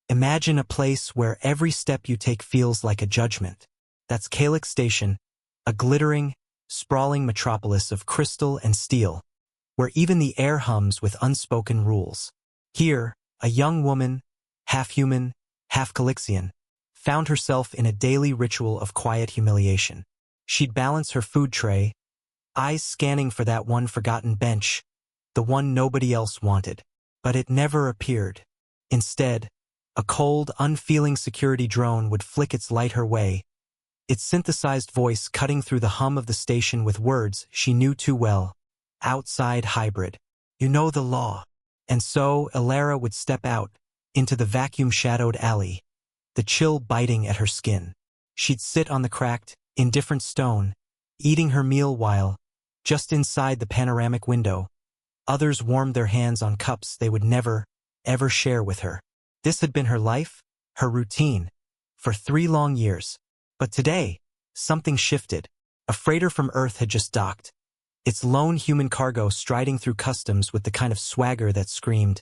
Imagine a place where every step you take feels like a judgment. That's Calyx Station, a glittering, sprawling metropolis of crystal and steel, where even the air hums with unspoken rules. Here, a young woman, half human, half Calyxian, found herself in a daily ritual of quiet humiliation. She'd balance her food tray, eyes scanning for that one forgotten bench, the one nobody else wanted. But it never appeared. Instead, a cold, unfeeling security drone would flick its light her way, its synthesized voice cutting through the hum of the station with words she knew too well. Outside hybrid. You know the law. And so, Elara would step out, into the vacuum-shadowed alley, the chill biting at her skin. She'd sit on the cracked, indifferent stone, eating her meal while, just inside the panoramic window, others warmed their hands on cups they would never, ever share with her. This had been her life, her routine, for 3 long years. But today, something shifted. A freighter from Earth had just docked, its lone human cargo striding through customs with the kind of swagger that screamed,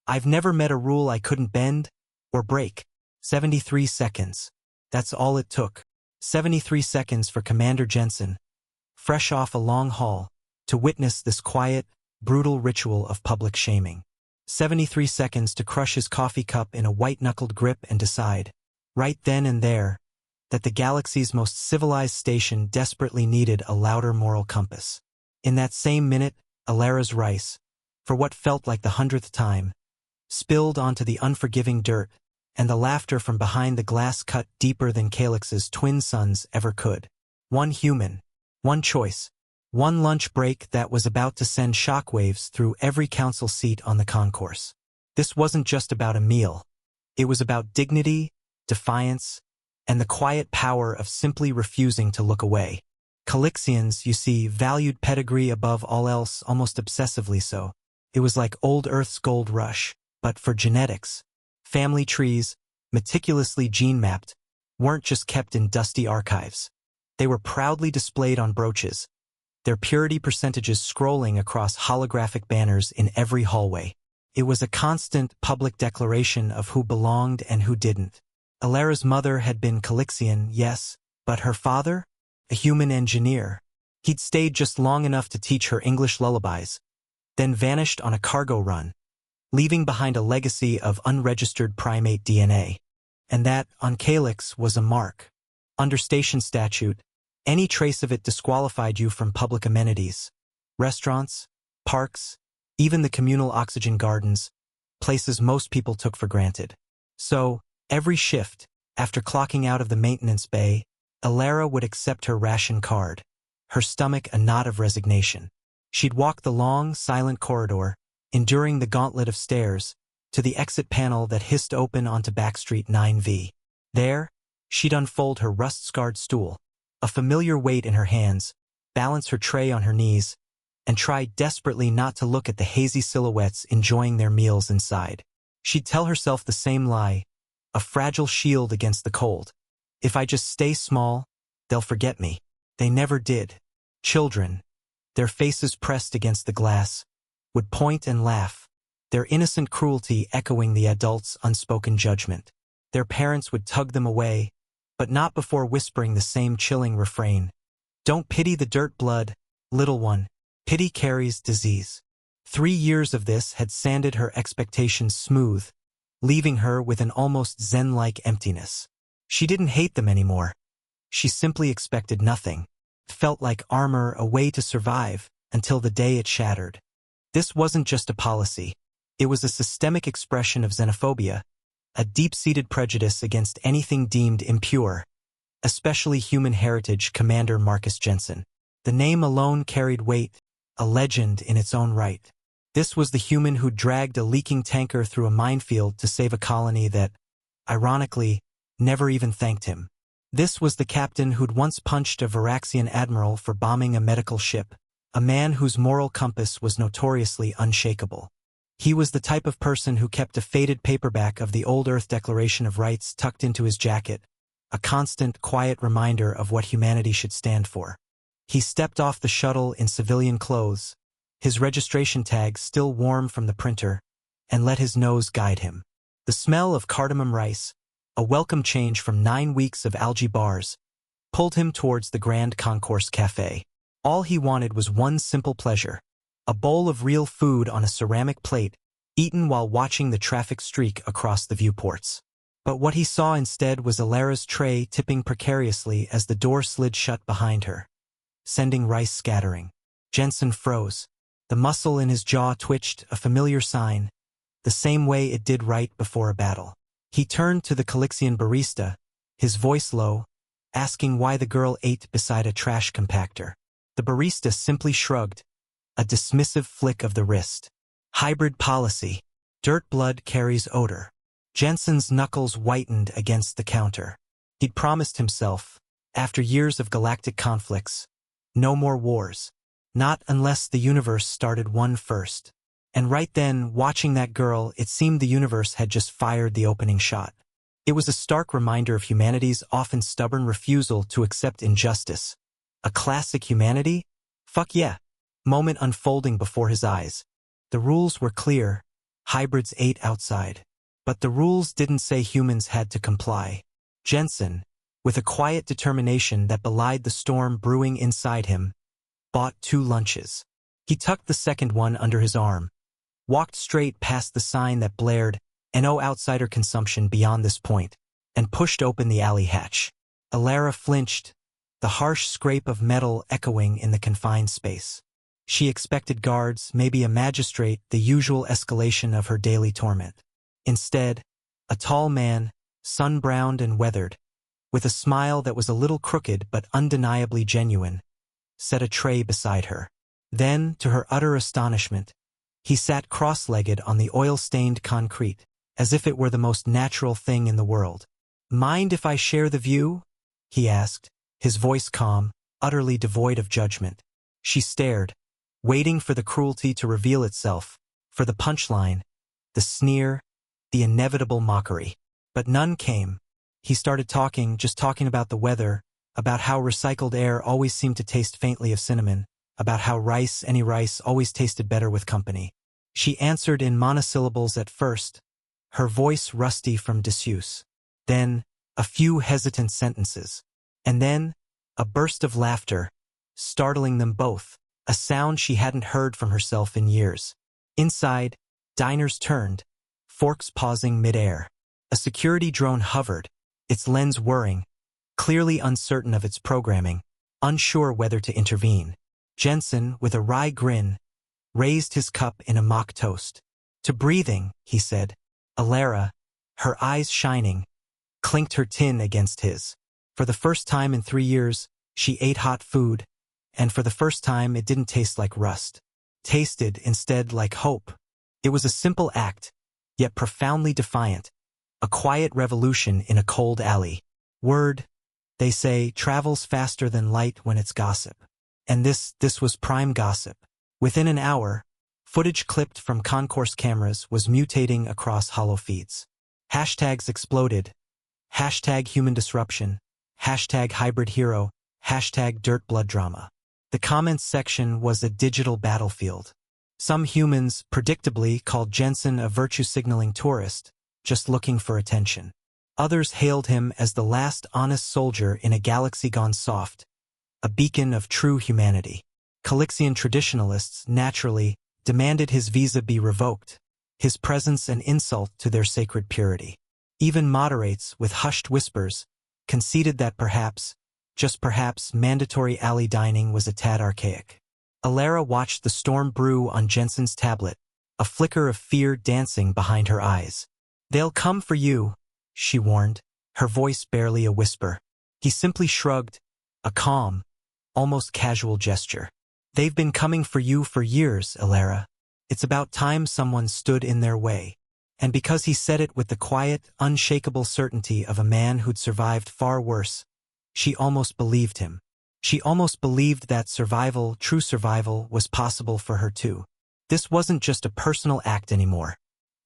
"I've never met a rule I couldn't bend or break." 73 seconds. That's all it took. 73 seconds for Commander Jensen, fresh off a long haul, to witness this quiet, brutal ritual of public shaming. 73 seconds to crush his coffee cup in a white-knuckled grip and decide, right then and there, that the galaxy's most civilized station desperately needed a louder moral compass. In that same minute, Elara's rice, for what felt like the 100th time, spilled onto the unforgiving dirt, and the laughter from behind the glass cut deeper than Calyx's twin sons ever could. One human, one choice, one lunch break that was about to send shockwaves through every council seat on the concourse. This wasn't just about a meal. It was about dignity, defiance, and the quiet power of simply refusing to look away. Calyxians, you see, valued pedigree above all else, almost obsessively so. It was like old Earth's gold rush, but for genetics. Family trees, meticulously gene-mapped, weren't just kept in dusty archives. They were proudly displayed on brooches, their purity percentages scrolling across holographic banners in every hallway. It was a constant public declaration of who belonged and who didn't. Elara's mother had been Calyxian, yes, but her father? A human engineer. He'd stayed just long enough to teach her English lullabies, then vanished on a cargo run, leaving behind a legacy of unregistered primate DNA. And that, on Calyx, was a mark. Under station statute, any trace of it disqualified you from public amenities. Restaurants, parks, even the communal oxygen gardens, places most people took for granted. So, every shift, after clocking out of the maintenance bay, Elara would accept her ration card, her stomach a knot of resignation. She'd walk the long, silent corridor, enduring the gauntlet of stairs, to the exit panel that hissed open onto Backstreet 9V. There, she'd unfold her rust-scarred stool, a familiar weight in her hands, balance her tray on her knees, and try desperately not to look at the hazy silhouettes enjoying their meals inside. She'd tell herself the same lie, a fragile shield against the cold. If I just stay small, they'll forget me. They never did. Children, their faces pressed against the glass, would point and laugh, their innocent cruelty echoing the adults' unspoken judgment. Their parents would tug them away, but not before whispering the same chilling refrain. Don't pity the dirt blood, little one. Pity carries disease. 3 years of this had sanded her expectations smooth, leaving her with an almost zen-like emptiness. She didn't hate them anymore. She simply expected nothing. It felt like armor, a way to survive, until the day it shattered. This wasn't just a policy. It was a systemic expression of xenophobia, a deep-seated prejudice against anything deemed impure, especially human heritage. Commander Marcus Jensen. The name alone carried weight, a legend in its own right. This was the human who dragged a leaking tanker through a minefield to save a colony that, ironically, never even thanked him. This was the captain who'd once punched a Varaxian admiral for bombing a medical ship, a man whose moral compass was notoriously unshakable. He was the type of person who kept a faded paperback of the Old Earth Declaration of Rights tucked into his jacket, a constant, quiet reminder of what humanity should stand for. He stepped off the shuttle in civilian clothes, his registration tag still warm from the printer, and let his nose guide him. The smell of cardamom rice, a welcome change from 9 weeks of algae bars, pulled him towards the Grand Concourse Café. All he wanted was one simple pleasure, a bowl of real food on a ceramic plate, eaten while watching the traffic streak across the viewports. But what he saw instead was Alara's tray tipping precariously as the door slid shut behind her, sending rice scattering. Jensen froze. The muscle in his jaw twitched, a familiar sign, the same way it did right before a battle. He turned to the Calixian barista, his voice low, asking why the girl ate beside a trash compactor. The barista simply shrugged, a dismissive flick of the wrist. Hybrid policy. Dirt blood carries odor. Jensen's knuckles whitened against the counter. He'd promised himself, after years of galactic conflicts, no more wars. Not unless the universe started one first. And right then, watching that girl, it seemed the universe had just fired the opening shot. It was a stark reminder of humanity's often stubborn refusal to accept injustice. A classic humanity? Fuck yeah. Moment unfolding before his eyes. The rules were clear. Hybrids ate outside. But the rules didn't say humans had to comply. Jensen, with a quiet determination that belied the storm brewing inside him, bought 2 lunches. He tucked the second one under his arm, walked straight past the sign that blared, "No outsider consumption beyond this point," and pushed open the alley hatch. Alara flinched, the harsh scrape of metal echoing in the confined space. She expected guards, maybe a magistrate, the usual escalation of her daily torment. Instead, a tall man, sun-browned and weathered, with a smile that was a little crooked but undeniably genuine, set a tray beside her. Then, to her utter astonishment, he sat cross-legged on the oil-stained concrete, as if it were the most natural thing in the world. "Mind if I share the view?" he asked, his voice calm, utterly devoid of judgment. She stared, waiting for the cruelty to reveal itself, for the punchline, the sneer, the inevitable mockery. But none came. He started talking, just talking about the weather, about how recycled air always seemed to taste faintly of cinnamon, about how any rice always tasted better with company. She answered in monosyllables at first, her voice rusty from disuse. Then, a few hesitant sentences. And then, a burst of laughter, startling them both, a sound she hadn't heard from herself in years. Inside, diners turned, forks pausing mid-air. A security drone hovered, its lens whirring, clearly uncertain of its programming, unsure whether to intervene. Jensen, with a wry grin, raised his cup in a mock toast. "To breathing," he said. Alara, her eyes shining, clinked her tin against his. For the first time in 3 years, she ate hot food, and for the first time it didn't taste like rust. Tasted, instead, like hope. It was a simple act, yet profoundly defiant. A quiet revolution in a cold alley. Word, they say, travels faster than light when it's gossip. And this was prime gossip. Within an hour, footage clipped from concourse cameras was mutating across hollow feeds. Hashtags exploded. Hashtag human disruption. Hashtag hybrid hero. Hashtag dirt blood drama. The comments section was a digital battlefield. Some humans, predictably, called Jensen a virtue-signaling tourist, just looking for attention. Others hailed him as the last honest soldier in a galaxy gone soft, a beacon of true humanity. Calixian traditionalists, naturally, demanded his visa be revoked, his presence an insult to their sacred purity. Even moderates, with hushed whispers, conceded that perhaps, just perhaps, mandatory alley dining was a tad archaic. Alara watched the storm brew on Jensen's tablet, a flicker of fear dancing behind her eyes. "They'll come for you," she warned, her voice barely a whisper. He simply shrugged, a calm, almost casual gesture. "They've been coming for you for years, Alara. It's about time someone stood in their way." And because he said it with the quiet, unshakable certainty of a man who'd survived far worse, she almost believed him. She almost believed that survival, true survival, was possible for her too. This wasn't just a personal act anymore.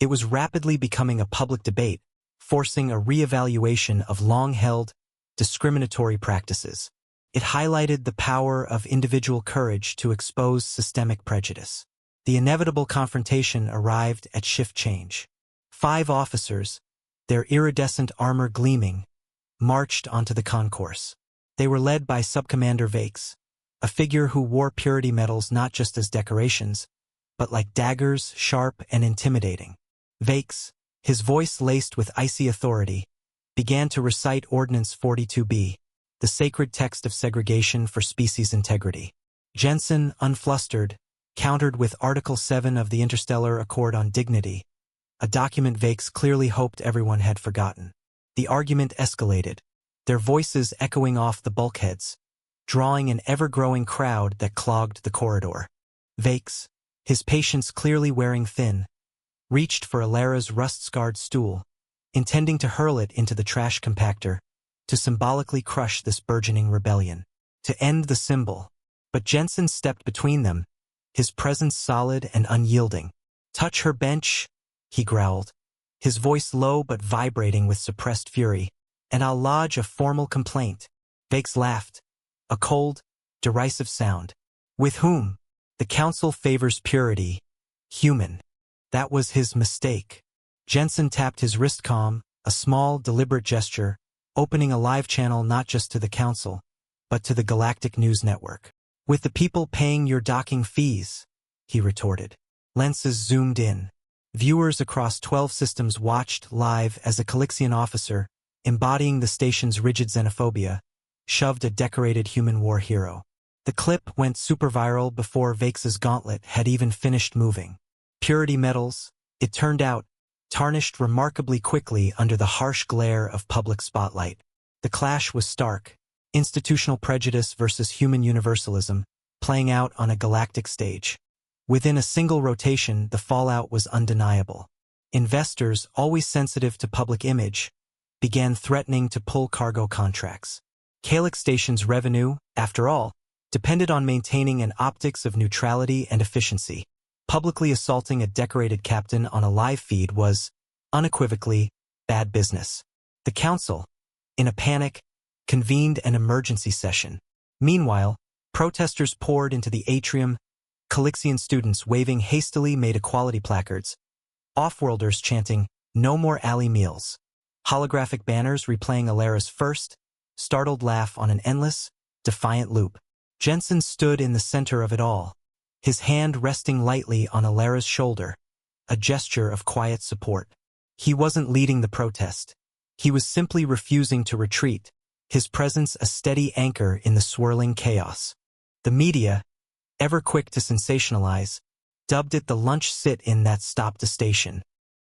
It was rapidly becoming a public debate, forcing a reevaluation of long-held, discriminatory practices. It highlighted the power of individual courage to expose systemic prejudice. The inevitable confrontation arrived at shift change. 5 officers, their iridescent armor gleaming, marched onto the concourse. They were led by Subcommander Vakes, a figure who wore purity medals not just as decorations, but like daggers, sharp and intimidating. Vakes, his voice laced with icy authority, began to recite Ordinance 42B, the sacred text of segregation for species integrity. Jensen, unflustered, countered with Article 7 of the Interstellar Accord on Dignity, a document Vakes clearly hoped everyone had forgotten. The argument escalated, their voices echoing off the bulkheads, drawing an ever-growing crowd that clogged the corridor. Vakes, his patience clearly wearing thin, reached for Alara's rust-scarred stool, intending to hurl it into the trash compactor, to symbolically crush this burgeoning rebellion, to end the symbol. But Jensen stepped between them, his presence solid and unyielding. "Touch her bench," he growled, his voice low but vibrating with suppressed fury, "and I'll lodge a formal complaint." Vakes laughed, a cold, derisive sound. "With whom? The Council favors purity. Human." That was his mistake. Jensen tapped his wristcom, a small, deliberate gesture, opening a live channel not just to the Council, but to the Galactic News Network. "With the people paying your docking fees," he retorted. Lenses zoomed in. Viewers across 12 systems watched live as a Calixian officer, embodying the station's rigid xenophobia, shoved a decorated human war hero. The clip went super viral before Vakes' gauntlet had even finished moving. Purity medals, it turned out, tarnished remarkably quickly under the harsh glare of public spotlight. The clash was stark, institutional prejudice versus human universalism, playing out on a galactic stage. Within a single rotation, the fallout was undeniable. Investors, always sensitive to public image, began threatening to pull cargo contracts. Calyx Station's revenue, after all, depended on maintaining an optics of neutrality and efficiency. Publicly assaulting a decorated captain on a live feed was, unequivocally, bad business. The Council, in a panic, convened an emergency session. Meanwhile, protesters poured into the atrium, Calixian students waving hastily made equality placards, off-worlders chanting, "No more alley meals," holographic banners replaying Alara's first, startled laugh on an endless, defiant loop. Jensen stood in the center of it all, his hand resting lightly on Alara's shoulder, a gesture of quiet support. He wasn't leading the protest. He was simply refusing to retreat, his presence a steady anchor in the swirling chaos. The media, ever quick to sensationalize, dubbed it the lunch sit-in that stopped the station.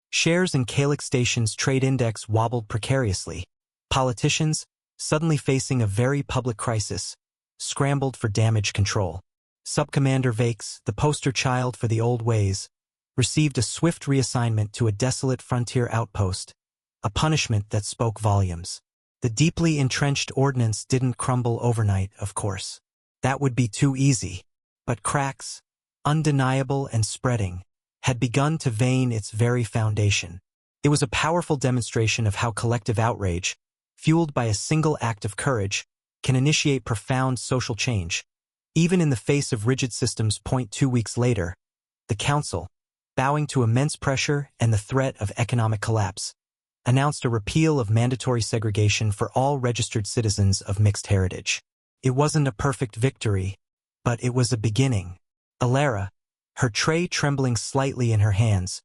Shares in Calyx Station's trade index wobbled precariously. Politicians, suddenly facing a very public crisis, scrambled for damage control. Subcommander Vakes, the poster child for the old ways, received a swift reassignment to a desolate frontier outpost, a punishment that spoke volumes. The deeply entrenched ordnance didn't crumble overnight, of course. That would be too easy. But cracks, undeniable and spreading, had begun to vein its very foundation. It was a powerful demonstration of how collective outrage, fueled by a single act of courage, can initiate profound social change. Even in the face of rigid systems. 2 weeks later, the Council, bowing to immense pressure and the threat of economic collapse, announced a repeal of mandatory segregation for all registered citizens of mixed heritage. It wasn't a perfect victory, but it was a beginning. Alara, her tray trembling slightly in her hands,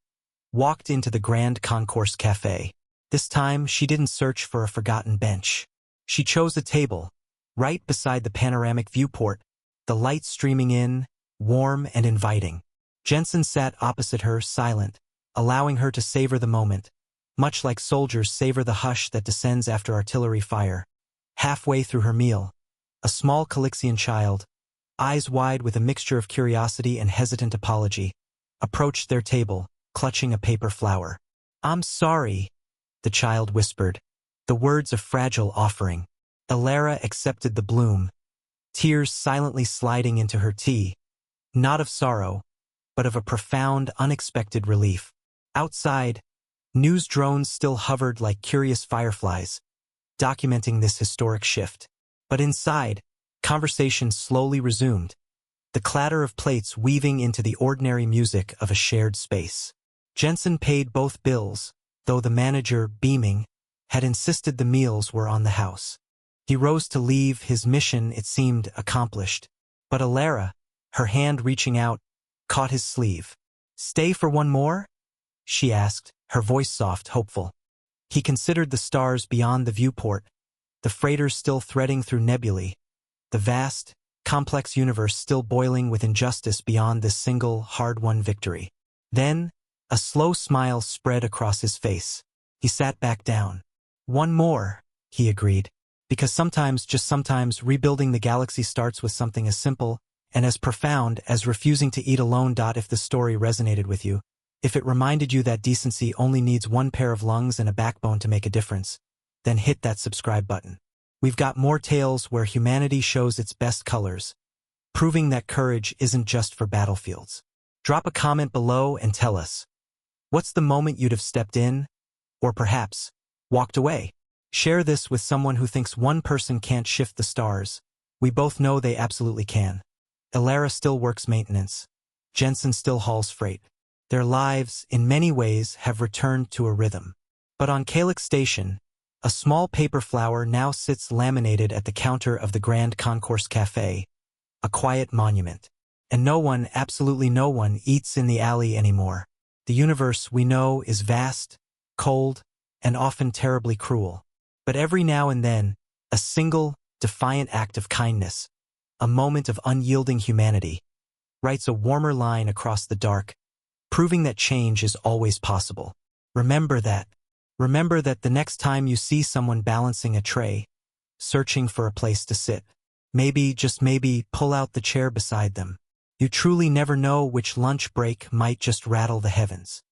walked into the Grand Concourse Café. This time, she didn't search for a forgotten bench. She chose a table, right beside the panoramic viewport, the light streaming in, warm and inviting. Jensen sat opposite her, silent, allowing her to savor the moment, much like soldiers savor the hush that descends after artillery fire. Halfway through her meal, a small Calixian child, eyes wide with a mixture of curiosity and hesitant apology, approached their table, clutching a paper flower. "I'm sorry," the child whispered, the words a fragile offering. Alara accepted the bloom, tears silently sliding into her tea, not of sorrow, but of a profound, unexpected relief. Outside, news drones still hovered like curious fireflies, documenting this historic shift. But inside, conversation slowly resumed, the clatter of plates weaving into the ordinary music of a shared space. Jensen paid both bills, though the manager, beaming, had insisted the meals were on the house. He rose to leave, his mission, it seemed, accomplished. But Alara, her hand reaching out, caught his sleeve. "Stay for one more?" she asked, her voice soft, hopeful. He considered the stars beyond the viewport, the freighters still threading through nebulae, the vast, complex universe still boiling with injustice beyond this single, hard-won victory. Then, a slow smile spread across his face. He sat back down. "One more," he agreed, "because sometimes, just sometimes, rebuilding the galaxy starts with something as simple and as profound as refusing to eat alone. If the story resonated with you, if it reminded you that decency only needs one pair of lungs and a backbone to make a difference, then hit that subscribe button. We've got more tales where humanity shows its best colors, proving that courage isn't just for battlefields. Drop a comment below and tell us, what's the moment you'd have stepped in, or perhaps walked away? Share this with someone who thinks one person can't shift the stars. We both know they absolutely can. Alara still works maintenance. Jensen still hauls freight. Their lives, in many ways, have returned to a rhythm. But on Calyx Station, a small paper flower now sits laminated at the counter of the Grand Concourse Cafe, a quiet monument. And no one, absolutely no one, eats in the alley anymore. The universe, we know, is vast, cold, and often terribly cruel. But every now and then, a single, defiant act of kindness, a moment of unyielding humanity, writes a warmer line across the dark, proving that change is always possible. Remember that. Remember that the next time you see someone balancing a tray, searching for a place to sit, maybe, just maybe, pull out the chair beside them. You truly never know which lunch break might just rattle the heavens.